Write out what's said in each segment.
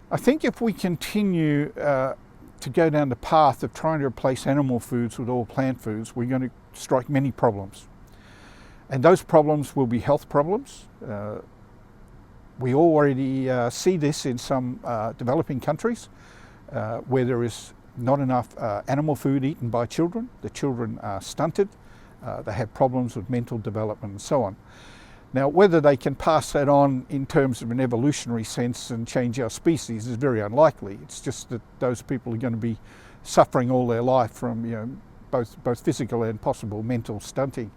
I think if we continue to go down the path of trying to replace animal foods with all plant foods, we're going to strike many problems. And those problems will be health problems. We already see this in some developing countries where there is not enough animal food eaten by children. The children are stunted. They have problems with mental development and so on. Now, whether they can pass that on in terms of an evolutionary sense and change our species is very unlikely. It's just that those people are going to be suffering all their life from both physical and possible mental stunting.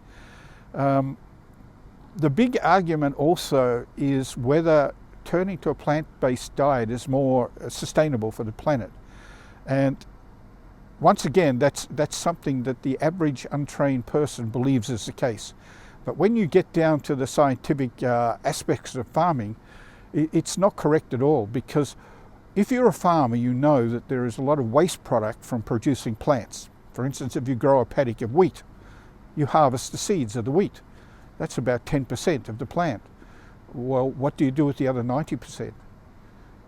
The big argument also is whether turning to a plant-based diet is more sustainable for the planet. And once again, that's something that the average untrained person believes is the case. But when you get down to the scientific aspects of farming, it's not correct at all, because if you're a farmer, you know that there is a lot of waste product from producing plants. For instance, if you grow a paddock of wheat, you harvest the seeds of the wheat. That's about 10% of the plant. Well, what do you do with the other 90%?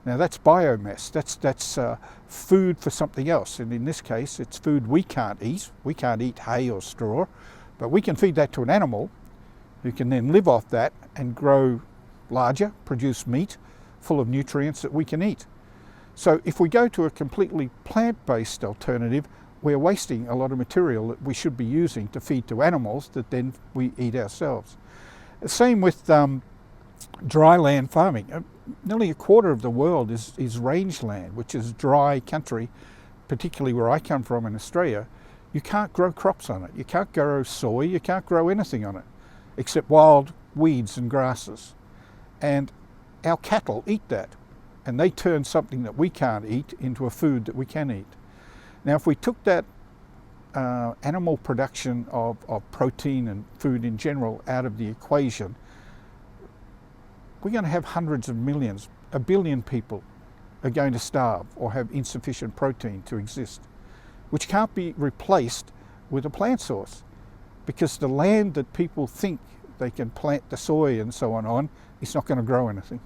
Now that's biomass, that's food for something else, and in this case it's food we can't eat. We can't eat hay or straw, but we can feed that to an animal who can then live off that and grow larger, produce meat full of nutrients that we can eat. So if we go to a completely plant-based alternative, we're wasting a lot of material that we should be using to feed to animals that then we eat ourselves. The same with dry land farming. Nearly a quarter of the world is rangeland, which is dry country, particularly where I come from in Australia. You can't grow crops on it. You can't grow soy, you can't grow anything on it, except wild weeds and grasses. And our cattle eat that, and they turn something that we can't eat into a food that we can eat. Now, if we took that animal production of protein and food in general out of the equation, we're going to have hundreds of millions, 1 billion people are going to starve or have insufficient protein to exist, which can't be replaced with a plant source, because the land that people think they can plant the soy and so on is not going to grow anything.